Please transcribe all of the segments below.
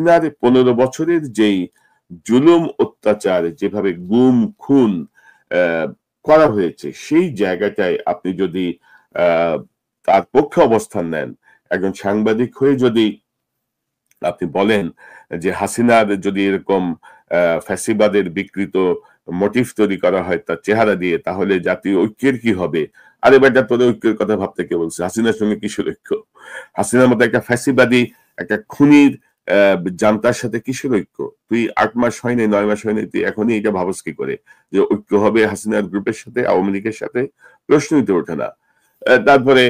হাসিনার 15 বছরের যেই জুলুম অত্যাচার, যেভাবে গুম খুন করা হয়েছে, সেই জায়গাটায় আপনি যদি তার পক্ষে অবস্থান নেন, একজন সাংবাদিক হয়ে যদি আপনি বলেন যে হাসিনার যদি এরকম ফ্যাসিবাদের বিকৃত মোটিভ তৈরি করা হয় তার চেহারা দিয়ে, তাহলে জাতীয় ঐক্যের কি হবে? আরে বেটা, তোর ঐক্যের কথা ভাবতে কে বলছে? হাসিনার সঙ্গে কিসের ঐক্য? হাসিনার মতো একটা ফ্যাসিবাদী, একটা খুনির জান্তার সাথে কিসের ঐক্য? তুই 8 মাস হয় নাই, 9 মাস হয় নাই, তুই এখনই এটা ভাবস কি করে যে ঐক্য হবে হাসিনার গ্রুপের সাথে, আওয়ামী লীগের সাথে? প্রশ্নই তো ওঠে না। তারপরে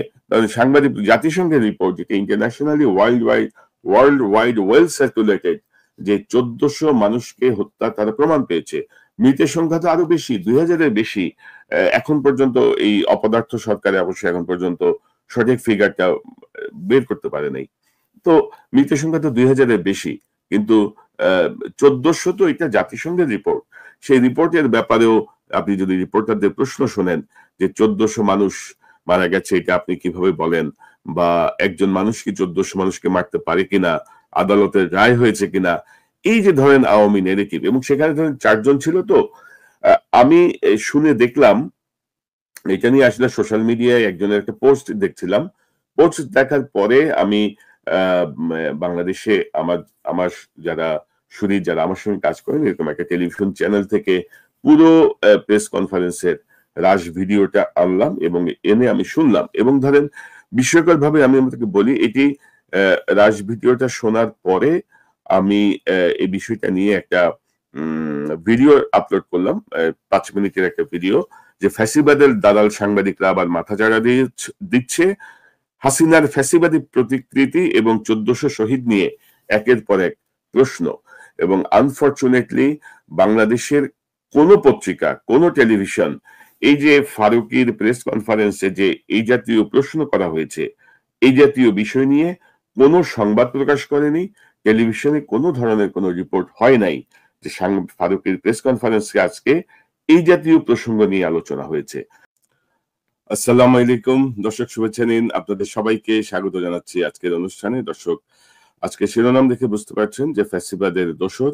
সাংবাদিক জাতিসংঘের রিপোর্ট, যেটা internationally world wide well circulated, যে 1400 মানুষকে হত্যা তারা প্রমাণ পেয়েছে। মৃতের সংখ্যা তো আরো বেশি, 2000-এর বেশি। এখন পর্যন্ত এই অপদার্থ সরকারে অবশ্যই এখন পর্যন্ত সঠিক ফিগারটা বের করতে পারে নাই। তো মৃতের সংখ্যা তো 2000-এর বেশি, কিন্তু 1400 তো এটা জাতিসংঘের রিপোর্ট। সেই রিপোর্টের ব্যাপারেও আপনি যদি রিপোর্টারদের প্রশ্ন শোনেন যে 1400 মানুষ মারা গেছে, এটা আপনি কিভাবে বলেন? বা একজন মানুষ কি 1400 মানুষকে মারতে পারে কিনা, আদালতের রায় হয়েছে কিনা, এই যে ধরেন আওয়ামী নেগেটিভ, এবং সেখানে ধরেন 4 জন ছিল। তো আমি শুনে দেখলাম, এটা নিয়ে আসলে সোশ্যাল মিডিয়ায় একজনের একটা পোস্ট দেখছিলাম। পোস্ট দেখার পরে আমি বাংলাদেশে আমার আমার যারা শুনি, যারা আমার সঙ্গে কাজ করেন, এরকম একটা টেলিভিশন চ্যানেল থেকে পুরো প্রেস কনফারেন্সের রাশ ভিডিওটা আনলাম এবং এনে আমি শুনলাম। এবং ধরেন বিস্ময়কর ভাবে আমি আপনাকে বলি, এটি রাশ ভিডিওটা শোনার পরে আমি এই বিষয়টা নিয়ে একটা ভিডিও আপলোড করলাম, 5 মিনিটের একটা ভিডিও, যে ফ্যাসিবাদের দালাল সাংবাদিকরা আবার মাথাচাড়া দিচ্ছে, হাসিনার ফ্যাসিবাদী প্রতিকৃতি এবং 1400 শহীদ নিয়ে একের পর এক প্রশ্ন। এবং আনফরচুনেটলি বাংলাদেশের কোন পত্রিকা, কোন টেলিভিশন এই যে ফারুকীর প্রেস কনফারেন্সে যে এই জাতীয় প্রশ্ন করা হয়েছে, এই জাতীয় বিষয় নিয়ে কোনো সংবাদ প্রকাশ করেনি। টেলিভিশনে কোনো ধরনের কোনো রিপোর্ট হয় নাই যে ফারুকীর প্রেস কনফারেন্সে আজকে এই জাতীয় প্রসঙ্গ নিয়ে আলোচনা হয়েছে। আসসালামু আলাইকুম দর্শক, শুভেচ্ছা নিন। আপনাদের সবাইকে স্বাগত জানাচ্ছি আজকের অনুষ্ঠানে। দর্শক, আজকে শিরোনাম দেখে বুঝতে পারছেন যে ফ্যাসিবাদের দোসর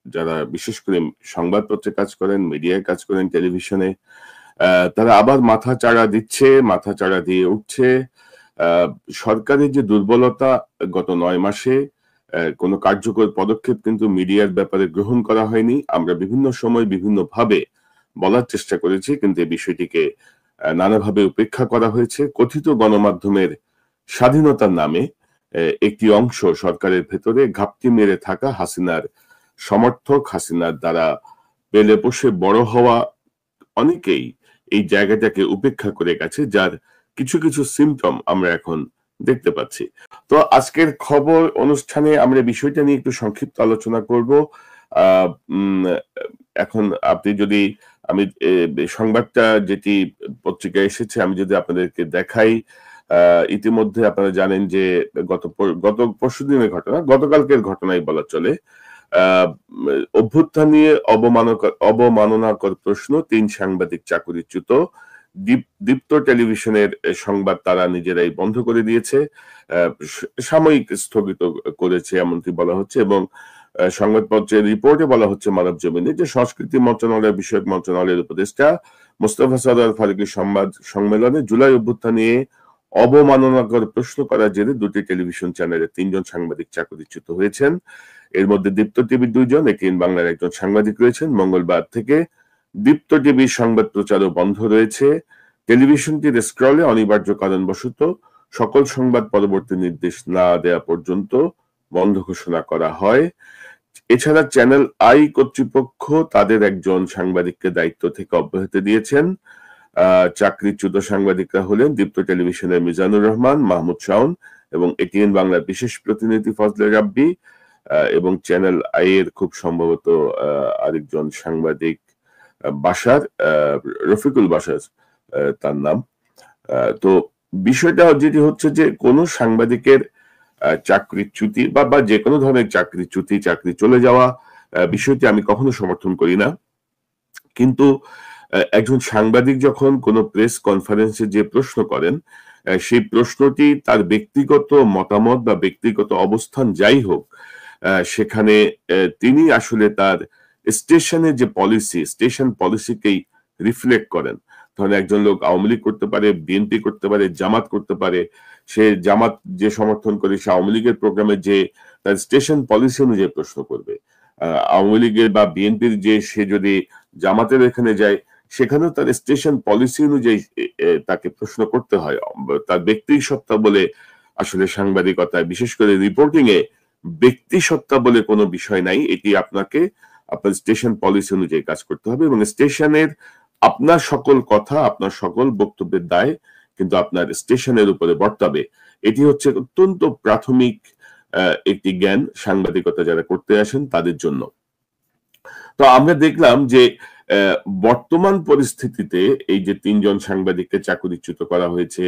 যারা বিশেষ করে সংবাদপত্রে কাজ করেন, মিডিয়ায় কাজ করেন, টেলিভিশনে, তারা আবার মাথা চাড়া দিচ্ছে, মাথা চাড়া দিয়ে উঠছে। সরকারের যে দুর্বলতা, গত 9 মাসে কোনো কার্যকর পদক্ষেপ কিন্তু মিডিয়ার ব্যাপারে গ্রহণ করা হয়নি। আমরা বিভিন্ন সময় বিভিন্ন ভাবে বলার চেষ্টা করেছি, কিন্তু এই বিষয়টিকে নানাভাবে উপেক্ষা করা হয়েছে। কথিত গণমাধ্যমের স্বাধীনতার নামে একটি অংশ সরকারের ভেতরে ঘাপটি মেরে থাকা হাসিনার সমর্থক, হাসিনার দ্বারা পেলে বসে বড় হওয়া অনেকেই এই জায়গাটাকে উপেক্ষা করে গেছে, যার কিছু কিছু সিমটম আমরা এখন দেখতে পাচ্ছি। তো আজকের খবর অনুষ্ঠানে আমরা বিষয়টা নিয়ে একটু সংক্ষিপ্ত আলোচনা করব। এখন আপনি যদি, আমি সংবাদটা যেটি পত্রিকায় এসেছে আমি যদি আপনাদেরকে দেখাই, ইতিমধ্যে আপনারা জানেন যে গত পরশুদিনের ঘটনা, গতকালকের ঘটনাই বলা চলে, অভ্যুত্থান নিয়ে অবমাননাকর প্রশ্ন, 3 সাংবাদিক চাকরিচ্যুত। দীপ্ত টেলিভিশনের সংবাদ তারা নিজেরাই বন্ধ করে দিয়েছে, সাময়িক স্থগিত করেছে এমনটি বলা হচ্ছে। এবং সংবাদপত্রের রিপোর্টে বলা হচ্ছে মানবজমিনে যে সংস্কৃতি মন্ত্রণালয় বিষয়ক মন্ত্রণালয়ের উপদেষ্টা মোস্তফা সরওয়ার ফারুকী সংবাদ সম্মেলনে জুলাই অভ্যুত্থান নিয়ে অবমাননাকর প্রশ্ন করার জেরে 2টি টেলিভিশন চ্যানেলের 3 জন সাংবাদিক চাকরিচ্যুত হয়েছেন। এর মধ্যে দীপ্ত টিভির 2 জন, এটিএন বাংলার একজন সাংবাদিক রয়েছেন। মঙ্গলবার থেকে দীপ্ত টিভির সংবাদ প্রচারও বন্ধ রয়েছে। টেলিভিশনটির স্ক্রলে অনিবার্য কারণবশত সকল সংবাদ পরবর্তী নির্দেশ না দেয়া পর্যন্ত বন্ধ ঘোষণা করা হয়। এছাড়া চ্যানেল আই কর্তৃপক্ষ তাদের একজন সাংবাদিককে দায়িত্ব থেকে অব্যাহতি দিয়েছেন। চাকরিচ্যুত সাংবাদিকরা হলেন দীপ্ত টেলিভিশনের মিজানুর রহমান, মাহমুদ শাওন এবং এটিএন বাংলার বিশেষ প্রতিনিধি ফজলে রাব্বি, এবং চ্যানেল আই এর খুব সম্ভবত আরেকজন সাংবাদিক বাশার, রফিকুল বাশার তার নাম। তো বিষয়টা যেটি হচ্ছে যে কোন সাংবাদিকের চাকরিচ্যুতি বা যে কোনো ধরনের চাকরিচ্যুতি, চাকরি চলে যাওয়া, বিষয়টি আমি কখনো সমর্থন করি না। কিন্তু একজন সাংবাদিক যখন কোনো প্রেস কনফারেন্সে যে প্রশ্ন করেন, সেই প্রশ্নটি তার ব্যক্তিগত মতামত বা ব্যক্তিগত অবস্থান যাই হোক, সেখানে তিনি আসলে তার স্টেশনের যে পলিসি, স্টেশন পলিসিকেই রিফ্লেক্ট করেন। ধরেন একজন লোক আওয়ামী লীগ করতে পারে, বিএনপি করতে পারে, জামাত করতে পারে। সে জামাত যে সমর্থন করে সে আওয়ামী লীগের প্রোগ্রামে যে তার স্টেশন পলিসি অনুযায়ী প্রশ্ন করবে। আওয়ামী লীগের বা বিএনপির যে সে যদি জামাতের এখানে যায়, সেখানেও তার স্টেশন পলিসি অনুযায়ী তাকে প্রশ্ন করতে হয়। তার ব্যক্তি সত্তা বলে আসলে সাংবাদিকতায়, বিশেষ করে রিপোর্টিং এ ব্যক্তি সত্তা বলে কোনো বিষয় নাই। এটি আপনাকে আপনার স্টেশন পলিসি অনুযায়ী কাজ করতে হবে, এবং স্টেশনের আপনার সকল কথা, আপনার সকল বক্তব্যের দায় কিন্তু আপনার স্টেশনের উপরে বর্তাবে। এটি হচ্ছে অত্যন্ত প্রাথমিক একটি জ্ঞান সাংবাদিকতা যারা করতে আসেন তাদের জন্য। তো আমরা দেখলাম যে বর্তমান পরিস্থিতিতে এই যে ৩ জন সাংবাদিককে চাকরিচ্যুত করা হয়েছে,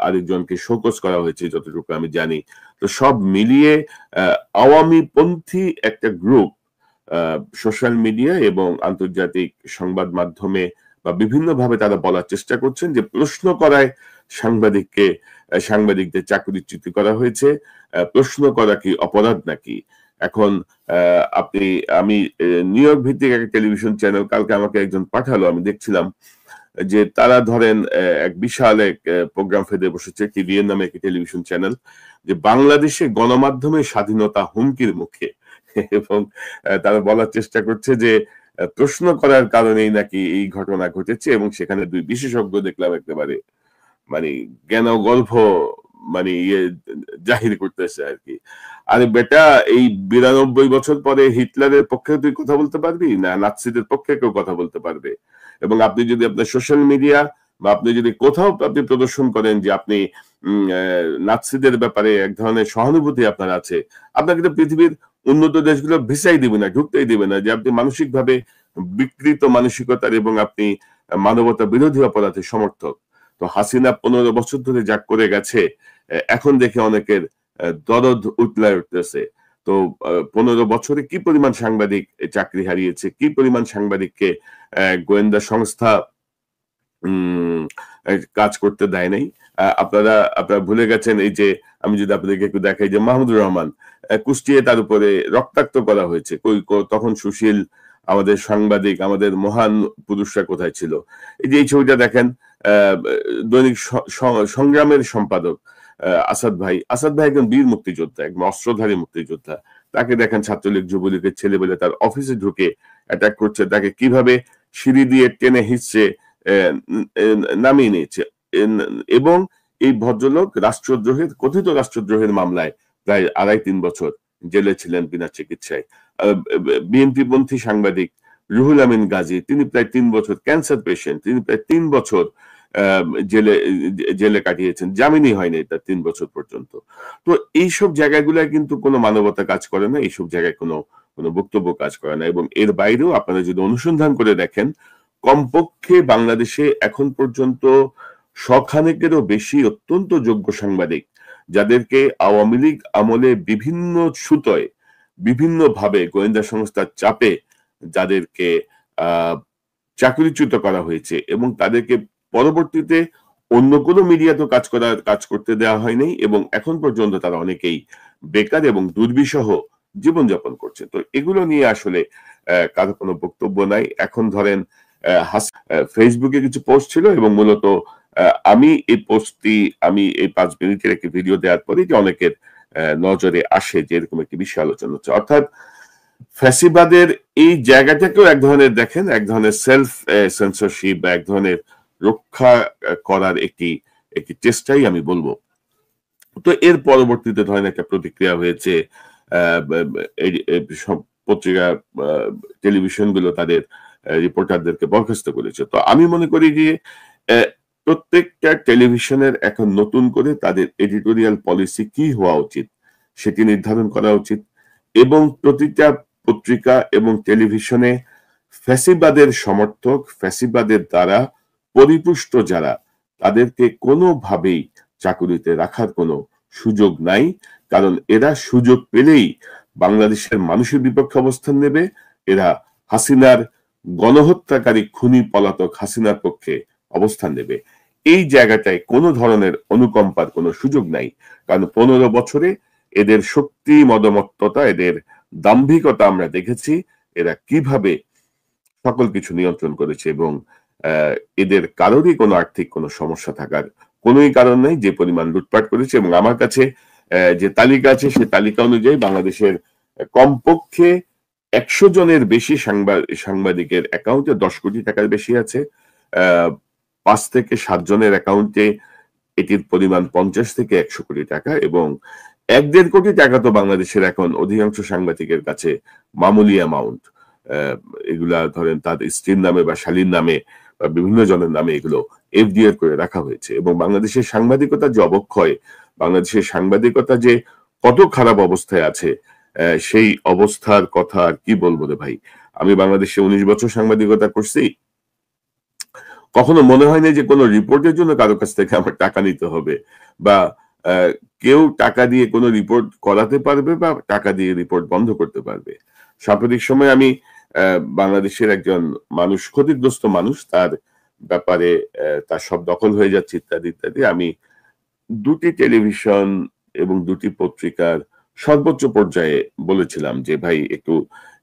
আরেকজনকে শোকজ করা হয়েছে যতটুকু আমি জানি। তো সব মিলিয়ে আওয়ামী পন্থী একটা গ্রুপ সোশ্যাল মিডিয়া এবং আন্তর্জাতিক সংবাদ মাধ্যমে বা বিভিন্নভাবে তারা বলার চেষ্টা করছেন যে প্রশ্ন করায় সাংবাদিকদের চাকরিচ্যুত করা হয়েছে। প্রশ্ন করা কি অপরাধ নাকি? এখন আমি নিউ ইয়র্ক ভিত্তিক একটা টেলিভিশন চ্যানেল কালকে আমাকে একজন পাঠালো, আমি দেখছিলাম যে তারা ধরেন এক বিশাল এক প্রোগ্রাম ফেদে বসেছে, টিভিএন নামে একটি টেলিভিশন চ্যানেল, যে বাংলাদেশে গণমাধ্যমের স্বাধীনতা হুমকির মুখে। এবং তারা বলার চেষ্টা করছে যে প্রশ্ন করার কারণেই নাকি এই ঘটনা ঘটেছে, এবং সেখানে 2 বিশেষজ্ঞ দেখলাম একেবারে মানে জ্ঞান গল্প মানে জাহির করতেছে আর কি। আরে বেটা, এই 92 বছর পরে হিটলারের পক্ষে তুই কথা বলতে পারবি না, নাৎসিদের পক্ষে কেউ কথা বলতে পারবে? এবং আপনি যদি আপনার সোশ্যাল মিডিয়া বা আপনি যদি কোথাও আপনি প্রদর্শন করেন যে আপনি নাৎসিদের ব্যাপারে এক ধরনের সহানুভূতি আপনার আছে, আপনাকে তো পৃথিবীর উন্নত দেশগুলো ভিসাই দিবে না, ঢুকতেই দিবে না, যে আপনি মানসিকভাবে বিকৃত মানসিকতার এবং আপনি মানবতা বিরোধী অপরাধের সমর্থক। তো হাসিনা 15 বছর ধরে যা করে গেছে, এখন দেখে অনেকের দরদ উতলায় উঠতেছে। তো 15 বছরে কি পরিমাণ সাংবাদিক চাকরি হারিয়েছে, কি পরিমাণ সাংবাদিককে গোয়েন্দা সংস্থা কাজ করতে দেয় নাই। আপনারা ভুলে গেছেন, এই যে আমি যদি আপনাদেরকে একটু দেখাই যে মাহমুদুর রহমান কুষ্টিয়ে তার উপরে রক্তাক্ত করা হয়েছে, তখন সুশীল আমাদের সাংবাদিক, আমাদের মহান পুরুষরা কোথায় ছিল? এই যে এই ছবিটা দেখেন, দৈনিক সংগ্রামের সম্পাদক আসাদ ভাই একজন বীর মুক্তিযোদ্ধা, একজন অস্ত্রধারী মুক্তিযোদ্ধা। তাকে দেখেন ছাত্রলীগ যুবলীগের ছেলেবেলে তার অফিসে ঢুকে অ্যাটাক করছে, তাকে কিভাবে সিঁড়ি দিয়ে টেনে হিঁচড়ে নামিয়ে নিয়েছে। এবং এই ভদ্রলোক কথিত রাষ্ট্রদ্রোহের মামলায় প্রায় 2.5-3 বছর জেলে ছিলেন বিনা চিকিৎসায়। বিএনপি পন্থী সাংবাদিক রুহুল আমিন গাজী, তিনি প্রায় 3 বছর ক্যান্সার পেশেন্ট, তিনি প্রায় 3 বছর জেলে কাটিয়েছেন, জামিনই হয়নি তার 3 বছর পর্যন্ত। তো এইসব জায়গাগুলোয় কিন্তু কোনো মানবতা কাজ করে না, এইসব জায়গায় কোনো বক্তব্য কাজ করে না। এবং এর বাইরেও আপনারা যদি অনুসন্ধান করে দেখেন, কমপক্ষে বাংলাদেশে এখন পর্যন্ত শখানেকেরও বেশি অত্যন্ত যোগ্য সাংবাদিক, যাদেরকে আওয়ামী লীগ আমলে বিভিন্ন সুতোয় বিভিন্নভাবে গোয়েন্দা সংস্থার চাপে যাদেরকে চাকরিচ্যুত করা হয়েছে, এবং তাদেরকে পরবর্তীতে অন্য কোনো মিডিয়া তো কাজ করতে দেওয়া হয়নি, এবং এখন পর্যন্ত তারা অনেকেই বেকার এবং দুর্বিষহ জীবনযাপন করছে। তো এগুলো নিয়ে আসলে কারো কোনো বক্তব্য নাই। এখন ধরেন ফেসবুকে কিছু পোস্ট ছিল, এবং মূলত আমি এই 5 মিনিটের একটি ভিডিও দেওয়ার পরে যে অনেকের নজরে আসে যে এরকম একটি বিষয় আলোচনা হচ্ছে, অর্থাৎ ফ্যাসিবাদের এই জায়গাটাকেও এক ধরনের দেখেন, এক ধরনের সেলফ সেন্সরশিপ বা এক ধরনের রক্ষা করার একটি চেষ্টাই আমি বলবো। তো এর পরবর্তীতে ধরেন একটা প্রতিক্রিয়া হয়েছে, সব পত্রিকা টেলিভিশন গুলো তাদের রিপোর্টারদেরকে বরখাস্ত করেছে। তো আমি মনে করি যে প্রত্যেকটা টেলিভিশনের এখন নতুন করে তাদের এডিটোরিয়াল পলিসি কি হওয়া উচিত সেটি নির্ধারণ করা উচিত, এবং প্রতিটা পত্রিকা এবং টেলিভিশনে ফ্যাসিবাদের সমর্থক, ফ্যাসিবাদের দ্বারা পরিপুষ্ট যারা, তাদেরকে কোনোভাবেই চাকুরিতে রাখার কোনো সুযোগ নাই। কারণ এরা সুযোগ পেলেই বাংলাদেশের মানুষের বিপক্ষে অবস্থান নেবে, এরা হাসিনার গণহত্যাকারী খুনি পলাতক হাসিনার পক্ষে অবস্থান নেবে। এই জায়গাটায় কোনো ধরনের অনুকম্পার কোনো সুযোগ নাই, কারণ 15 বছরে এদের শক্তি, মদমত্ততা, এদের দাম্ভিকতা আমরা দেখেছি, এরা কিভাবে সকল কিছু নিয়ন্ত্রণ করেছে। এবং এদের কারোরই কোনো আর্থিক কোনো সমস্যা থাকার কোনোই কারণ নেই, যে পরিমাণ লুটপাট করেছে। এবং আমার কাছে যে তালিকা আছে, সে তালিকা অনুযায়ী বাংলাদেশের কমপক্ষে 100 জনের বেশি সাংবাদিকের অ্যাকাউন্টে 10 কোটি টাকার বেশি আছে। 5 থেকে 7 জনের অ্যাকাউন্টে এটির পরিমাণ 50 থেকে 100 কোটি টাকা, এবং 1-1.5 কোটি টাকা তো বাংলাদেশের এখন অধিকাংশ সাংবাদিকের কাছে মামুলি অ্যামাউন্ট। এগুলা ধরেন তার স্ত্রীর নামে বা শালীর নামে বা বিভিন্ন জনের নামে এগুলো এফডিআর করে রাখা হয়েছে। এবং বাংলাদেশের সাংবাদিকতা যে অবক্ষয়, বাংলাদেশের সাংবাদিকতা যে কত খারাপ অবস্থায় আছে, সেই অবস্থার কথা আর কি বলবো রে ভাই। আমি বাংলাদেশে 19 বছর সাংবাদিকতা করছি, কখনো মনে হয় না যে কোনো রিপোর্টের জন্য কারো কাছ থেকে আমার টাকা নিতে হবে, বা কেউ টাকা দিয়ে কোনো রিপোর্ট করাতে পারবে বা টাকা দিয়ে রিপোর্ট বন্ধ করতে পারবে। সাম্প্রতিক সময় আমি বাংলাদেশের একজন মানুষ, ক্ষতিগ্রস্ত মানুষ, তার ব্যাপারে তার সব দখল হয়ে যাচ্ছে ইত্যাদি ইত্যাদি, আমি 2টি টেলিভিশন এবং 2টি পত্রিকার সর্বোচ্চ পর্যায়ে বলেছিলাম যে ভাই একটু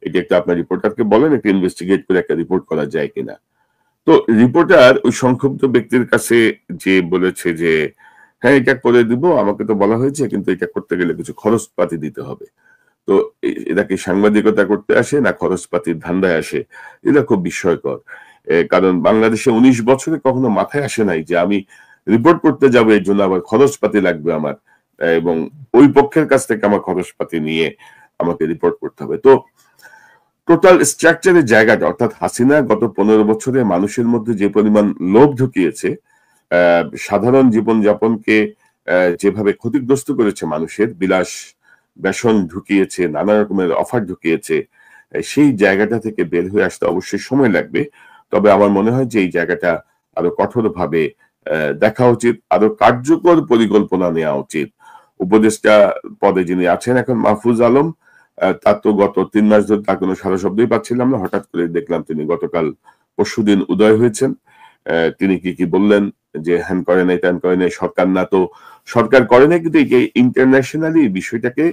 এটা একটা আপনার রিপোর্টারকে বলেন, একটু ইনভেস্টিগেট করে একটা রিপোর্ট করা যায় কিনা। তো রিপোর্টার ওই সংক্ষুব্ধ ব্যক্তির কাছে যে বলেছে যে হ্যাঁ এটা করে দিব, আমাকে তো বলা হয়েছে, কিন্তু এটা করতে গেলে কিছু খরচপাতি দিতে হবে। তো এরা কি সাংবাদিকতা করতে আসে না খরচপাতির ধান্দায় আসে? এটা খুব বিস্ময়কর। কারণ বাংলাদেশে 19 বছরে কখনো মাথায় আসে নাই যে আমি রিপোর্ট করতে যাবো, এর জন্য আবার খরচপাতি লাগবে আমার, এবং ওই পক্ষের কাছ থেকে আমার খরচপাতি নিয়ে আমাকে রিপোর্ট করতে হবে। তো টোটাল স্ট্রাকচারের জায়গাটা, অর্থাৎ হাসিনা গত 15 বছরে মানুষের মধ্যে যে পরিমাণ লোভ ঢুকিয়েছে, সাধারণ জীবনযাপনকে যেভাবে ক্ষতিগ্রস্ত করেছে, মানুষের বিলাস বেসন ঢুকিয়েছে, নানা রকমের অফার ঢুকিয়েছে, সেই জায়গাটা থেকে বের হয়ে আসতে অবশ্যই সময় লাগবে। তবে আমার মনে হয় যে এই জায়গাটা আরো কঠোরভাবে দেখা উচিত, আরো কার্যকর পরিকল্পনা নেওয়া উচিত। উপদেষ্টা পদে যিনি আছেন এখন, মাহফুজ আলম, তার তো গত 3 মাস ধরে তার কোনো সারা শব্দই পাচ্ছিলাম না। হঠাৎ করে দেখলাম তিনি গতকাল পরশুদিন উদয় হয়েছেন। তিনি কি বললেন যে হ্যান করে নাই, ত্যান করে নাই, সরকার না, তো সরকার করে নাই, কিন্তু এই ইন্টারন্যাশনালি বিষয়টাকে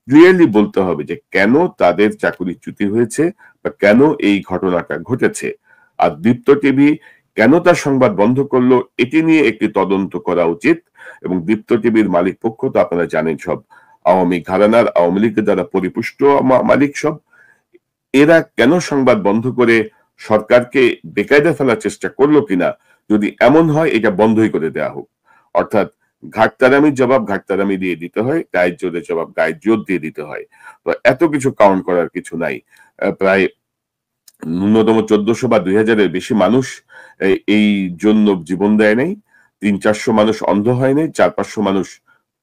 ক্লিয়ারলি বলতে হবে যে কেন তাদের চাকরিচ্যুতি হয়েছে বা কেন এই ঘটনাটা ঘটেছে। আর দীপ্ত টিভি কেন তার সংবাদ বন্ধ করলো, এটি নিয়ে একটি তদন্ত করা উচিত। এবং দীপ্ত টিভির মালিক পক্ষ তো আপনারা জানেন সব আওয়ামী ঘরানার, আওয়ামী লীগের দ্বারা পরিপুষ্ট মালিক সব। এরা কেন সংবাদ বন্ধ করে সরকারকে বেকায়দা ফেলার চেষ্টা করলো কিনা, যদি এমন হয় এটা বন্ধই করে দেওয়া হোক। অর্থাৎ ঘাটতারামির জবাব ঘাটতারামি দিয়ে দিতে হয়, গায়ের জোরের জবাব গায়ের জোর দিয়ে দিতে হয়। তো এত কিছু কাউন্ট করার কিছু নাই। প্রায় ন্যূনতম 1400 বা 2000-এর বেশি মানুষ এই জন্য জীবন দেয় নাই, 300-400 মানুষ অন্ধ হয় নাই, 400-500 মানুষ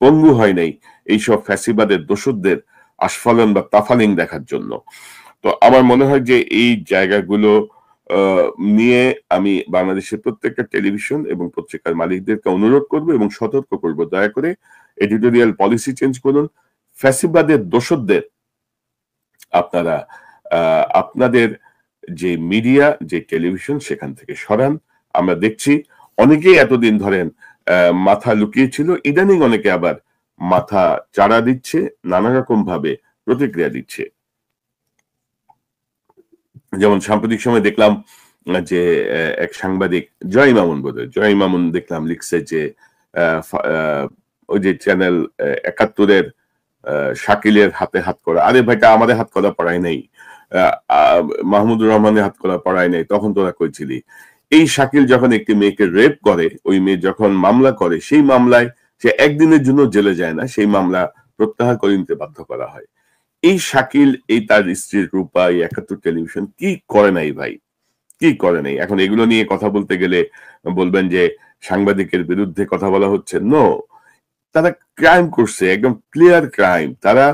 পঙ্গু হয় নাই এইসব ফ্যাসিবাদের দোসরদের আস্ফালন বা তাফালিং দেখার জন্য। তো আমার মনে হয় যে এই জায়গাগুলো নিয়ে আমি বাংলাদেশের প্রত্যেকটা টেলিভিশন এবং পত্রিকার মালিকদেরকে অনুরোধ করব এবং সতর্ক করব, দয়া করে এডিটোরিয়াল পলিসি চেঞ্জ করুন। ফ্যাসিবাদের দোসরদের আপনারা আপনাদের যে মিডিয়া, যে টেলিভিশন, সেখান থেকে সরান। আমরা দেখছি অনেকেই এতদিন ধরেন মাথা লুকিয়েছিল, ইদানিং অনেকে আবার মাথা চাড়া দিচ্ছে, নানা রকম ভাবে প্রতিক্রিয়া দিচ্ছে। যেমন সাম্প্রতিক সময় দেখলাম যে এক সাংবাদিক জয় মামুন, বোধহয় জয় মামুন, দেখলাম লিখছে যে ওই যে চ্যানেল 71-এর শাকিলের হাতে হাত করা, আরে ভাইটা আমাদের হাত করা পড়াই নাই, মাহমুদুর রহমানের হাত করা পড়াই নাই, তখন তোরা কইছিলি। এই শাকিল যখন একটি মেয়েকে রেপ করে, ওই মেয়ে যখন মামলা করে, সেই মামলায় সে একদিনের জন্য জেলে যায় না, সেই মামলা প্রত্যাহার করে নিতে বাধ্য করা হয়। এই শাকিল, এই তার স্ত্রীর রূপা, এই 71 টেলিভিশন কি করে নাই ভাই, কি করে নাই? এখন এগুলো নিয়ে কথা বলতে গেলে বলবেন যে সাংবাদিকের বিরুদ্ধে কথা বলা হচ্ছে। নো, তারা ক্রাইম করছে, একদম ক্লিয়ার ক্রাইম। তারা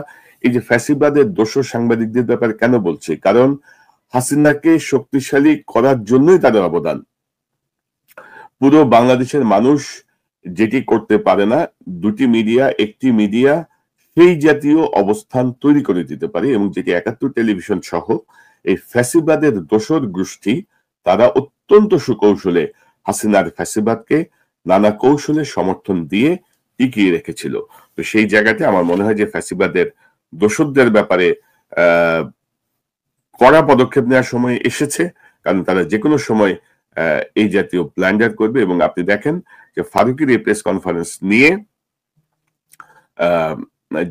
এই যে ফ্যাসিবাদের দোষর সাংবাদিকদের ব্যাপারে কেন বলছে, কারণ হাসিনাকে শক্তিশালী করার জন্যই তাদের অবদান। পুরো বাংলাদেশের মানুষ যেটি করতে পারে না, দুটি মিডিয়া, একটি মিডিয়া সেই জাতীয় অবস্থান তৈরি করে দিতে পারে, এবং যেটি 71 টেলিভিশন সহ এই ফ্যাসিবাদের দোসর গোষ্ঠী, তারা অত্যন্ত সুকৌশলে হাসিনার ফ্যাসিবাদকে নানা কৌশলে সমর্থন দিয়ে টিকিয়ে রেখেছিল। তো সেই জায়গাতে আমার মনে হয় যে ফ্যাসিবাদের দোসরদের ব্যাপারে আহ কড়া পদক্ষেপ নেওয়ার সময় এসেছে, কারণ তারা যেকোনো সময় এই জাতীয় ব্ল্যান্ডার করবে। এবং আপনি দেখেন যে ফারুকের এই প্রেস কনফারেন্স নিয়ে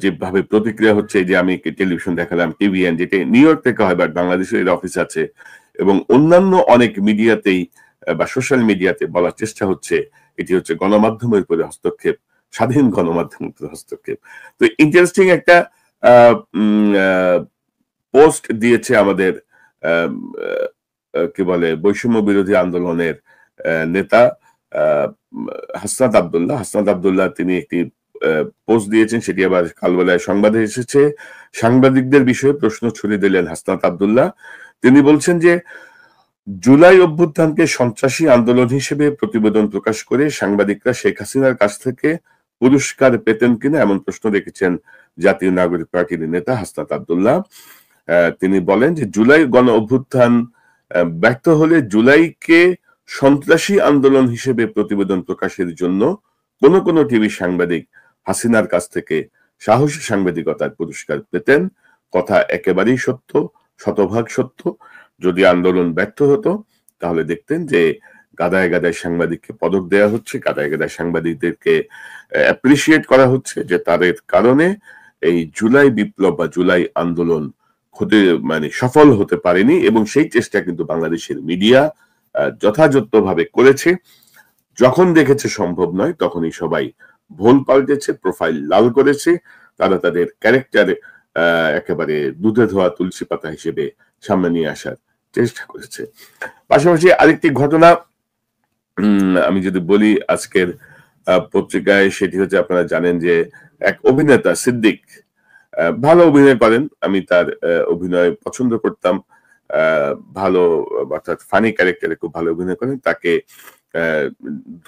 যেভাবে প্রতিক্রিয়া হচ্ছে, যে আমি টেলিভিশন দেখালাম, টিভিএন, যেটা নিউ ইয়র্ক থেকে হয়, বাট বাংলাদেশের এর অফিস আছে, এবং অন্যান্য অনেক মিডিয়াতেই বা সোশ্যাল মিডিয়াতে বলার চেষ্টা হচ্ছে এটি হচ্ছে গণমাধ্যমের উপরে হস্তক্ষেপ, স্বাধীন গণমাধ্যমের উপরে হস্তক্ষেপ। তো ইন্টারেস্টিং একটা পোস্ট দিয়েছে আমাদের কি বলে বৈষম্য বিরোধী আন্দোলনের নেতা হাসনাত আব্দুল্লাহ। হাসনাত আব্দুল্লাহ তিনি একটি পোস্ট দিয়েছেন, সেটি আবার কালবেলায় সংবাদে এসেছে। সাংবাদিকদের বিষয়ে প্রশ্ন ছুড়ে দিলেন হাসনাত আব্দুল্লাহ। তিনি বলছেন যে জুলাই অভ্যুত্থানকে সন্ত্রাসী আন্দোলন হিসেবে প্রতিবেদন প্রকাশ করে সাংবাদিকরা শেখ হাসিনার কাছ থেকে পুরস্কার পেতেন কিনা এমন প্রশ্ন রেখেছেন জাতীয় নাগরিক পার্টির নেতা হাসনাত আব্দুল্লাহ। তিনি বলেন যে জুলাই গণ অভ্যুত্থান ব্যর্থ হলে জুলাইকে সন্ত্রাসী আন্দোলন হিসেবে প্রতিবেদন প্রকাশের জন্য কোন কোন টিভি সাংবাদিক হাসিনার কাছ থেকে সাহসী সাংবাদিকতার পুরস্কার পেতেন। কথা একেবারেই সত্য, শতভাগ সত্য। যদি আন্দোলন ব্যর্থ হতো তাহলে দেখতেন যে গাদায় গাদায় সাংবাদিককে পদক দেওয়া হচ্ছে, গাদায় গাদায় সাংবাদিকদেরকে অ্যাপ্রিসিয়েট করা হচ্ছে, যে তাদের কারণে এই জুলাই বিপ্লব বা জুলাই আন্দোলন মানে সফল হতে পারেনি। এবং সেই চেষ্টা কিন্তু বাংলাদেশের মিডিয়া যথাযথভাবে করেছে। যখন দেখেছে সম্ভব নয় তখনই সবাই ভুল পাল্টেছে, প্রোফাইল লাল করেছে, তারা তাদের ক্যারেক্টারে একেবারে দুধে ধোয়া তুলসী পাতা হিসেবে সামনে নিয়ে আসার চেষ্টা করেছে। পাশাপাশি আরেকটি ঘটনা আমি যদি বলি আজকের পত্রিকায়, সেটি হচ্ছে আপনারা জানেন যে এক অভিনেতা সিদ্দিক ভালো অভিনয় করেন, আমি তার অভিনয় পছন্দ করতাম, ভালো অর্থাৎ ফানি ক্যারেক্টারে খুব ভালো অভিনয় করেন। তাকে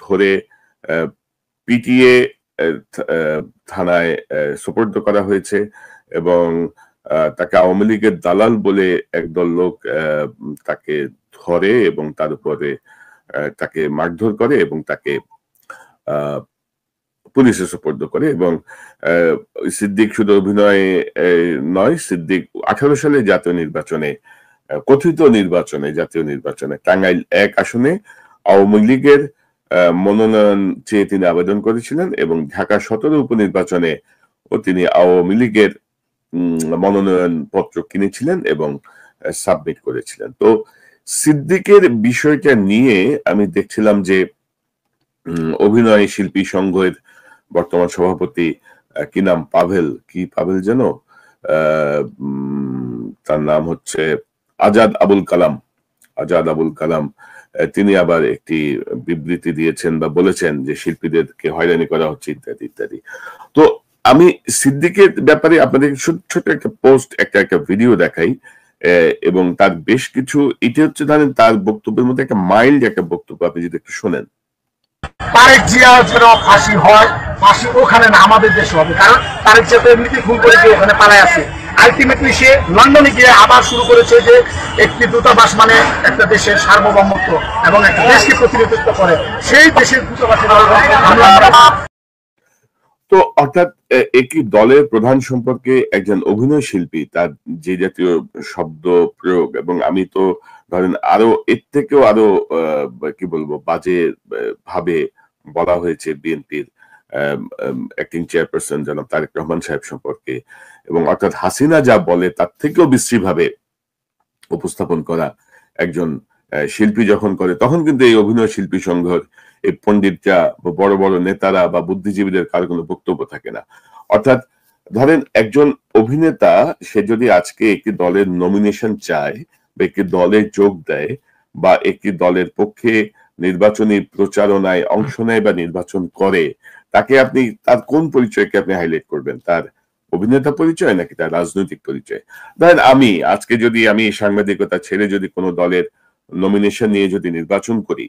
ধরে পিটিয়ে থানায় সোপর্দ করা হয়েছে এবং তাকে আওয়ামী লীগের দালাল বলে একদল লোক তাকে ধরে এবং তার উপরে তাকে মারধর করে এবং তাকে পুলিশে সোপর্দ করে। এবং সিদ্দিক শুধু অভিনয় নয়, সিদ্দিক 18 সালে জাতীয় নির্বাচনে, কথিত নির্বাচনে, জাতীয় নির্বাচনে টাঙ্গাইল 1 আসনে আওয়ামী লীগের মনোনয়ন চেয়ে তিনি আবেদন করেছিলেন এবং ঢাকা 17 উপনির্বাচনে ও তিনি আওয়ামী লীগের মনোনয়ন পত্র কিনেছিলেন এবং সাবমিট করেছিলেন। তো সিদ্দিকের বিষয়টা নিয়ে আমি দেখছিলাম যে অভিনয় শিল্পী সংঘের বর্তমান সভাপতি কি নাম, পাভেল যেন, তার নাম হচ্ছে আজাদ আবুল কালাম, তিনি আবার একটি বিবৃতি দিয়েছেন বা বলেছেন যে শিল্পীদেরকে হয়রানি করা হচ্ছে ইত্যাদি ইত্যাদি। তো আমি সিদ্দিকের ব্যাপারে আপনাদের ছোট্ট একটা পোস্ট, একটা ভিডিও দেখাই এবং তার বেশ কিছু, এটা হচ্ছে ধরেন তার বক্তব্যের মধ্যে একটা মাইল্ড একটা বক্তব্য, আপনি যদি একটু শোনেন। তারেক জিয়া যেন ফাঁসি হয়, ফাঁসি ওখানে না আমাদের দেশে হবে, কারণ তারেক জিয়া তো এমনিতে ভুল করে গিয়ে ওখানে পালায় আছে। আলটিমেটলি সে লন্ডনে গিয়ে আবার শুরু করেছে যে একটি দূতাবাস মানে একটা দেশের সার্বভৌমত্ব এবং একটা দেশকে প্রতিনিধিত্ব করে, সেই দেশের দূতাবাসের তো অর্থাৎ একই দলের প্রধান সম্পর্কে একজন অভিনয় শিল্পী তার যে জাতীয় শব্দ প্রয়োগ, এবং আমি তো ধরেন আরো এর থেকেও আরো কি বলবো বাজে ভাবে বলা হয়েছে বিএনপির অ্যাক্টিং চেয়ারপারসন জনাব তারেক রহমান সাহেব সম্পর্কে, এবং অর্থাৎ হাসিনা যা বলে তার থেকেও বিশ্রী ভাবে উপস্থাপন করা একজন শিল্পী যখন করে, তখন কিন্তু এই অভিনয় শিল্পী সংঘের এই পণ্ডিতরা বা বড় বড় নেতারা বা বুদ্ধিজীবীদের কারো কোনো বক্তব্য থাকে না। অর্থাৎ ধরেন একজন অভিনেতা সে যদি আজকে একটি দলের নমিনেশন চায় বা একটি দলে যোগ দেয় বা একটি দলের পক্ষে নির্বাচনী প্রচারণায় অংশ নেয় বা নির্বাচন করে, তাকে আপনি তার কোন পরিচয়কে আপনি হাইলাইট করবেন? তার অভিনেতা পরিচয় নাকি তার রাজনৈতিক পরিচয়? ধরেন আমি আজকে যদি আমি সাংবাদিকতা ছেড়ে যদি কোনো দলের নমিনেশন নিয়ে যদি নির্বাচন করি,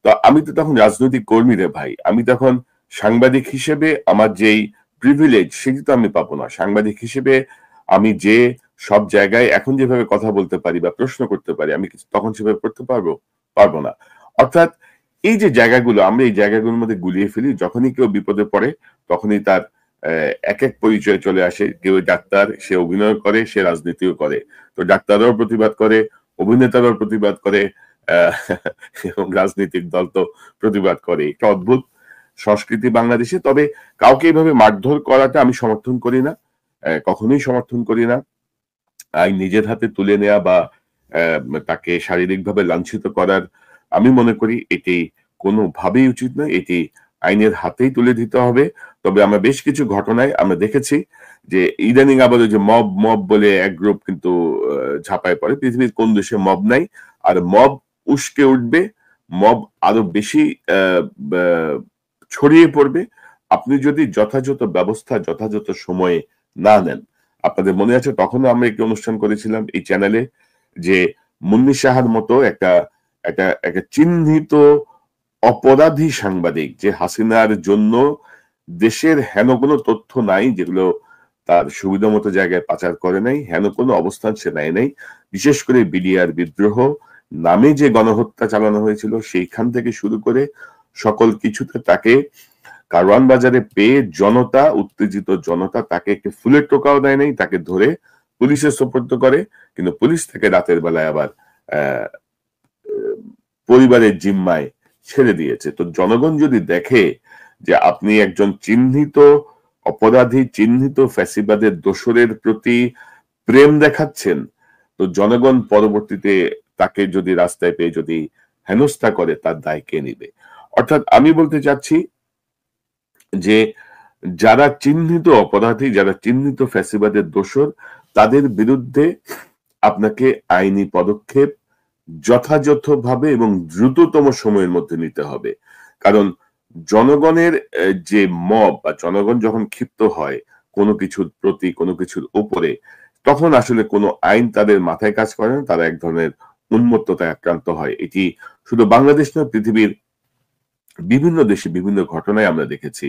তো আমি তো তখন রাজনৈতিক কর্মী রে ভাই, আমি তখন সাংবাদিক হিসেবে আমার যেই প্রিভিলেজ সেটি তো আমি পাবো না। সাংবাদিক হিসেবে আমি যে সব জায়গায় এখন যেভাবে কথা বলতে পারি বা প্রশ্ন করতে পারি, আমি তখন সেভাবে করতে পারবো না। অর্থাৎ এই যে জায়গাগুলো আমরা এই জায়গাগুলোর মধ্যে গুলিয়ে ফেলি, যখনই কেউ বিপদে পড়ে তখনই তার এক এক পরিচয় চলে আসে। কেউ ডাক্তার, সে অভিনয় করে, সে রাজনীতিও করে। তো ডাক্তাররাও প্রতিবাদ করে, অভিনেতারাও প্রতিবাদ করে, আহ, এবং রাজনৈতিক দল তো প্রতিবাদ করে। একটা অদ্ভুত সংস্কৃতি বাংলাদেশে। তবে কাউকে এইভাবে মারধর করাটা আমি সমর্থন করি না, কখনোই সমর্থন করি না। আইন নিজের হাতে তুলে নেওয়া বা তাকে শারীরিকভাবে লাঞ্ছিত করার আমি মনে করি এটি কোনোভাবেই উচিত নয়। এটি আইনের হাতেই তুলে দিতে হবে। তবে আমরা বেশ কিছু ঘটনায় আমরা দেখেছি যে ইদানিং আবার ওই যে মব মব বলে এক গ্রুপ কিন্তু ঝাঁপায় পড়ে। পৃথিবীর কোন দেশে মব নাই? আর মব উস্কে উঠবে, মব আরো বেশি আহ, আহ, ছড়িয়ে পড়বে আপনি যদি যথাযথ ব্যবস্থা যথাযথ সময়ে না নেন। আপনাদের মনে আছে তখনও আমরা একটি অনুষ্ঠান করেছিলাম এই চ্যানেলে, যে মুন্নি সাহার মতো একটা একটা একটা চিহ্নিত অপরাধী সাংবাদিক, যে হাসিনার জন্য দেশের হেন কোনো তথ্য নাই যেগুলো তার সুবিধা মতো জায়গায় পাচার করে নাই, হেন কোনো অবস্থান সে নেয় নাই। বিশেষ করে বিডিআর বিদ্রোহ নামে যে গণহত্যা চালানো হয়েছিল সেইখান থেকে শুরু করে সকল কিছুতে তাকে কারওয়ান বাজারে পেয়ে জনতা, উত্তেজিত জনতা তাকে একটি ফুলের টোকাও দেয় নাই, তাকে ধরে পুলিশের সোপর্দ করে। কিন্তু পুলিশ তাকে রাতের বেলায় আবার আহ পরিবারের জিম্মায় ছেড়ে দিয়েছে। তো জনগণ যদি দেখে যে আপনি একজন চিহ্নিত অপরাধী, চিহ্নিত ফ্যাসিবাদের দোসরের প্রতি প্রেম দেখাচ্ছেন, তো জনগণ পরবর্তীতে তাকে যদি রাস্তায় পেয়ে যদি হেনস্থা করে তার দায় কে নিবে? অর্থাৎ আমি বলতে চাচ্ছি যে যারা চিহ্নিত অপরাধী, যারা চিহ্নিত ফ্যাসিবাদের দোসর, তাদের বিরুদ্ধে আপনাকে আইনি পদক্ষেপ যথাযথভাবে এবং দ্রুততম সময়ের মধ্যে নিতে হবে। কারণ জনগণের যে মব বা জনগণ যখন ক্ষিপ্ত হয় কোনো কিছুর প্রতি, কোনো কিছুর উপরে, তখন আসলে কোনো আইন তাদের মাথায় কাজ করে না, তারা এক ধরনের উন্মত্ততায় আক্রান্ত হয়। এটি শুধু বাংলাদেশ নয়, পৃথিবীর বিভিন্ন দেশে বিভিন্ন ঘটনায় আমরা দেখেছি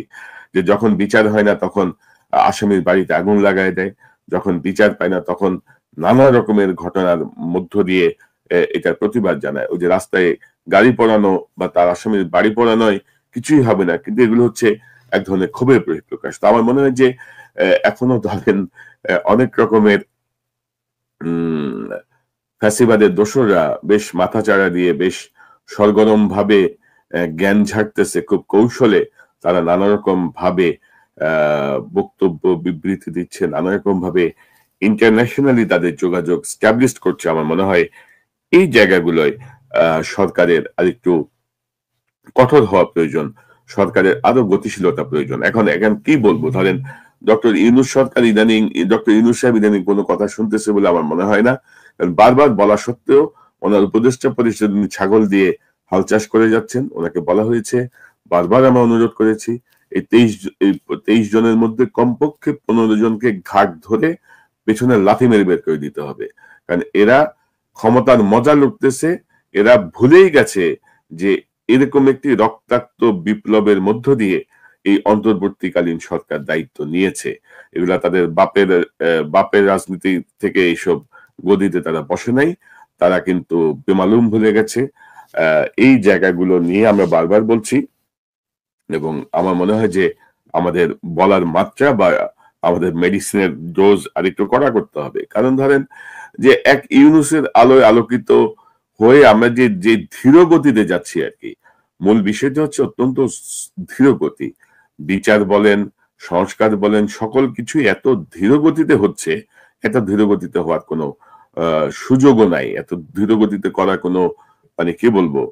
যে যখন বিচার হয় না তখন আসামির বাড়িতে আগুন লাগায় দেয়, যখন বিচার পায় না তখন নানা রকমের ঘটনার মধ্য দিয়ে এটার প্রতিবাদ জানায়। ওই যে রাস্তায় গাড়ি পোড়ানো বা তার আসামির বাড়ি পোড়ানোয় কিছুই হবে না, কিন্তু এগুলো হচ্ছে এক ধরনের ক্ষোভের বহিঃপ্রকাশ। তো আমার মনে হয় যে এখনো ধরেন অনেক রকমের ফ্যাসিবাদের দোসররা বেশ মাথাচাড়া দিয়ে বেশ সরগরম ভাবে জ্ঞান ঝাড়তেছে, খুব কৌশলে তারা নানা রকম ভাবে বক্তব্য বিবৃতি দিচ্ছে, নানা রকম ভাবে ইন্টারন্যাশনালি তাদের যোগাযোগ স্ট্যাবলিশ করছে। আমার মনে হয় এই জায়গাগুলোয় সরকারের আরেকটু কঠোর হওয়া প্রয়োজন, সরকারের আরো গতিশীলতা প্রয়োজন। এখন এখন কি বলবো, ধরেন ডক্টর ইউনূস সরকার ইদানিং, ডক্টর ইউনূস সাহেব ইদানিং কোনো কথা শুনতেছে বলে আমার মনে হয় না। কারণ বারবার বলা সত্ত্বেও ওনার উপদেষ্টা পরিষদ উনি ছাগল দিয়ে হাল চাষ করে যাচ্ছেন। ওনাকে বলা হয়েছে, বারবার আমরা অনুরোধ করেছি, এই 23 জনের মধ্যে কমপক্ষে 15 জনকে ঘাট ধরে পেছনে লাথি মেরে বের করে দিতে হবে। কারণ এরা ক্ষমতার মজা লুটতেছে, এরা ভুলেই গেছে যে এরকম একটি রক্তাক্ত বিপ্লবের মধ্য দিয়ে এই অন্তর্বর্তীকালীন সরকার দায়িত্ব নিয়েছে। এগুলা তাদের বাপের রাজনীতি থেকে এইসব গদিতে তারা বসে নাই, তারা কিন্তু বেমালুম ভুলে গেছে। এই জায়গাগুলো নিয়ে আমরা বারবার বলছি এবং আমার মনে হয় যে আমাদের বলার মাত্রা বা আমাদের মেডিসিনের ডোজ আরেকটু কড়া করতে হবে। কারণ ধরেন যে এক ইউনূসের আলোয় আলোকিত হয়ে আমরা যে যে ধীর গতিতে যাচ্ছি আর কি, মূল বিষয়টা হচ্ছে অত্যন্ত ধীর গতি। বিচার বলেন, সংস্কার বলেন, সকল কিছুই এত ধীর গতিতে হচ্ছে, এত ধীর গতিতে হওয়ার কোনো সুযোগও নাই। এত ধীর গতিতে করার কোনো মানে কি বলবো,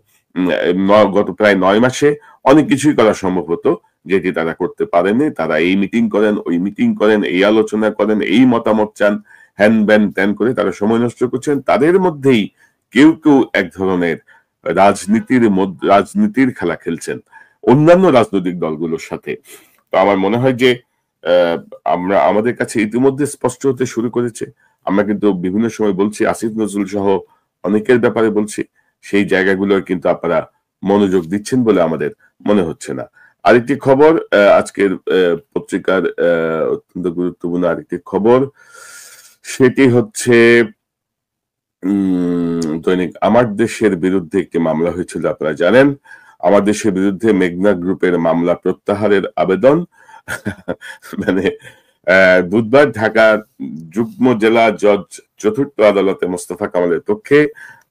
গত প্রায় 9 মাসে অনেক কিছুই করা সম্ভব হতো, যেটি তারা করতে পারেনি। তারা এই মিটিং করেন, ওই মিটিং করেন, এই আলোচনা করেন, এই মতামত চান, হ্যান ব্যান ত্যান করে তারা সময় নষ্ট করছেন। তাদের মধ্যেই কেউ কেউ এক ধরনের রাজনীতির খেলা খেলছেন অন্যান্য রাজনৈতিক দলগুলোর সাথে। তো আমার মনে হয় যে আমরা আমাদের কাছে ইতিমধ্যে স্পষ্ট হতে শুরু করেছে। আমরা কিন্তু বিভিন্ন সময় বলছি, আসিফ নজরুল সহ অনেকের ব্যাপারে বলছি, সেই জায়গাগুলো কিন্তু আপনারা মনোযোগ দিচ্ছেন বলে আমাদের মনে হচ্ছে না। আরেকটি খবর, আজকের পত্রিকার অত্যন্ত গুরুত্বপূর্ণ আরেকটি খবর, সেটি হচ্ছে দৈনিক আমার দেশের বিরুদ্ধে একটি মামলা হয়েছিল, আপনারা জানেন। আমার দেশের বিরুদ্ধে মেঘনা গ্রুপের মামলা প্রত্যাহারের আবেদন মানে বুধবার ঢাকার যুগ্ম জেলা জজ চতুর্থ আদালতে মোস্তফা কামালের পক্ষে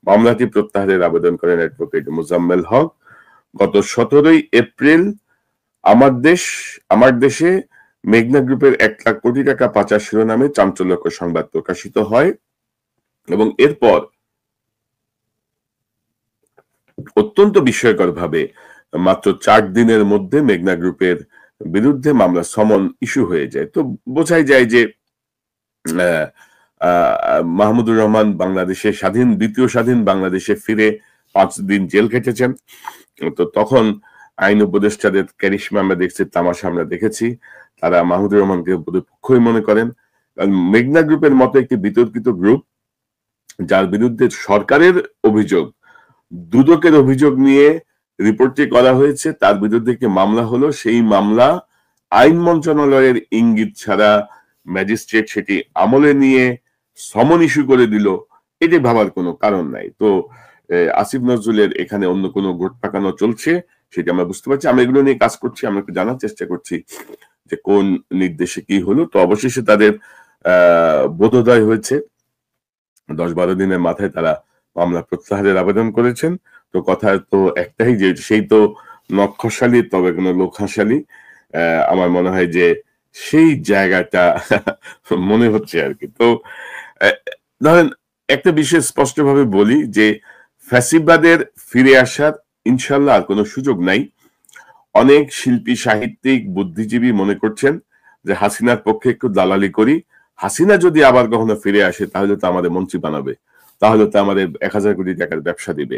মামলাটি প্রত্যাহারের আবেদন করেন অ্যাডভোকেট মোজাম্মেল হক। গত 17 এপ্রিল আমার দেশে মেঘনা গ্রুপের 1 লাখ কোটি টাকা পাচার শিরোনামে চাঞ্চল্যকর সংবাদ প্রকাশিত হয় এবং এরপর অত্যন্ত বিস্ময়কর ভাবে মাত্র 4 দিনের মধ্যে মেঘনা গ্রুপের বিরুদ্ধে মামলা সমন ইস্যু হয়ে যায়। তো বোঝাই যায় যে মাহমুদুর রহমান বাংলাদেশে দ্বিতীয় স্বাধীন বাংলাদেশে ফিরে 5 দিন জেল খেটেছেন। তো তখন আইন উপদেষ্টাদের ক্যারিশমা আমরা দেখছি, তামাশা আমরা দেখেছি। তারা মাহমুদুর রহমানকে পক্ষই মনে করেন। মেঘনা গ্রুপের মতো একটি বিতর্কিত গ্রুপ যার বিরুদ্ধে সরকারের অভিযোগ, দুদকের অভিযোগ নিয়ে রিপোর্টটি করা হয়েছে, তার বিরুদ্ধে একটি মামলা হলো। সেই মামলা আইন মন্ত্রণালয়ের ইঙ্গিত ছাড়া ম্যাজিস্ট্রেট সেটি আমলে নিয়ে সমন ইস্যু করে দিল, এটি ভাবার কোনো কারণ নাই। তো আসিফ নজরুলের এখানে অন্য কোনো গোট পাকানো চলছে, সেটা আমরা বুঝতে পারছি। আমরা এগুলো নিয়ে কাজ করছি, আমরা একটু জানার চেষ্টা করছি যে কোন নির্দেশে কি হলো। তো অবশেষে তাদের বোধোদয় হয়েছে, 10-12 দিনের মাথায় তারা মামলা প্রত্যাহারের আবেদন করেছেন। তো কথা তো একটাই যে সেই তো নক্ষশালী তবে কোনো লোকহাসালী। আমার মনে হয় যে সেই জায়গাটা মনে হচ্ছে আর কি। তো ধরেন একটা বিষয় স্পষ্টভাবে বলি যে ফ্যাসিবাদের ফিরে আসার ইনশাল্লাহ আর কোনো সুযোগ নাই। অনেক শিল্পী, সাহিত্যিক, বুদ্ধিজীবী মনে করছেন যে হাসিনার পক্ষে একটু দালালি করি, হাসিনা যদি আবার কখনো ফিরে আসে তাহলে তো আমাদের মন্ত্রী বানাবে, তাহলে তো আমাদের 1000 কোটি টাকার ব্যবসা দিবে।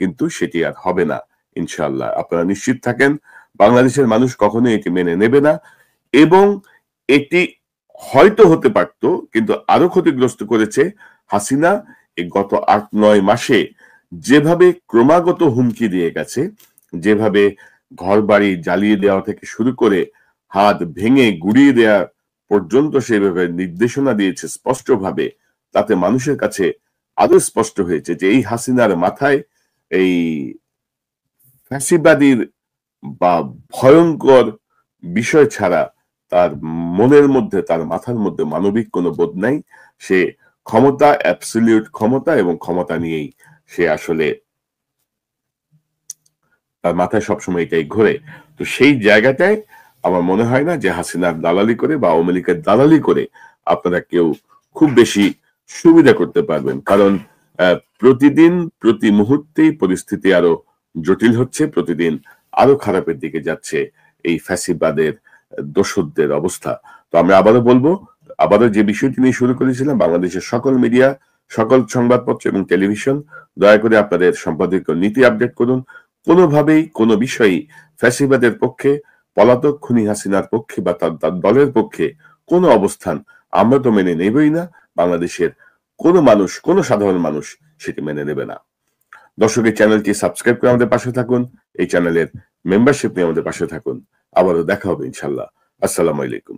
কিন্তু সেটি আর হবে না ইনশাল্লাহ, আপনারা নিশ্চিত থাকেন। বাংলাদেশের মানুষ কখনোই এটি মেনে নেবে না এবং এটি হয়তো হতে পারত, কিন্তু আরো ক্ষতিগ্রস্ত করেছে হাসিনা এই গত 8-9 মাসে যেভাবে ক্রমাগত হুমকি দিয়ে গেছে, যেভাবে ঘর বাড়ি জ্বালিয়ে দেওয়া থেকে শুরু করে হাত ভেঙে গুড়িয়ে দেওয়া পর্যন্ত সেভাবে নির্দেশনা দিয়েছে স্পষ্টভাবে, তাতে মানুষের কাছে আরো স্পষ্ট হয়েছে যে এই হাসিনার মাথায় এই ফ্যাসিবাদীর বা ভয়ঙ্কর বিষয় ছাড়া তার মনের মধ্যে, তার মাথার মধ্যে মানবিক কোনো বোধ নাই। সে ক্ষমতা, অ্যাবসলিউট ক্ষমতা, এবং ক্ষমতা নিয়েই সে আসলে তার মাথায় সবসময় এটাই ঘোরে। তো সেই জায়গাটায় আমার মনে হয় না যে হাসিনার দালালি করে বা আওয়ামী লীগের দালালি করে আপনারা কেউ খুব বেশি সুবিধা করতে পারবেন। কারণ প্রতিদিন প্রতি মুহূর্তেই পরিস্থিতি আরো জটিল হচ্ছে, প্রতিদিন আরো খারাপের দিকে যাচ্ছে এই ফ্যাসিবাদের দোসরদের অবস্থা। তো আমরা আবারও যে বিষয়টি নিয়ে শুরু করেছিলাম, বাংলাদেশের সকল মিডিয়া, সকল সংবাদপত্র এবং টেলিভিশন দয়া করে আপনাদের সম্পাদকীয় নীতি আপডেট করুন। কোনোভাবেই কোনো বিষয়ই ফ্যাসিবাদের পক্ষে, পলাতক খুনি হাসিনার পক্ষে বা তার দলের পক্ষে কোনো অবস্থান আমরা তো মেনে নেবই না। বাংলাদেশের কোনো মানুষ, কোনো সাধারণ মানুষ সেটি মেনে নেবে না। দর্শক, এই চ্যানেলটি সাবস্ক্রাইব করে আমাদের পাশে থাকুন, এই চ্যানেলের মেম্বারশিপ নিয়ে আমাদের পাশে থাকুন। আবারও দেখা হবে ইনশাল্লাহ। আসসালামু আলাইকুম।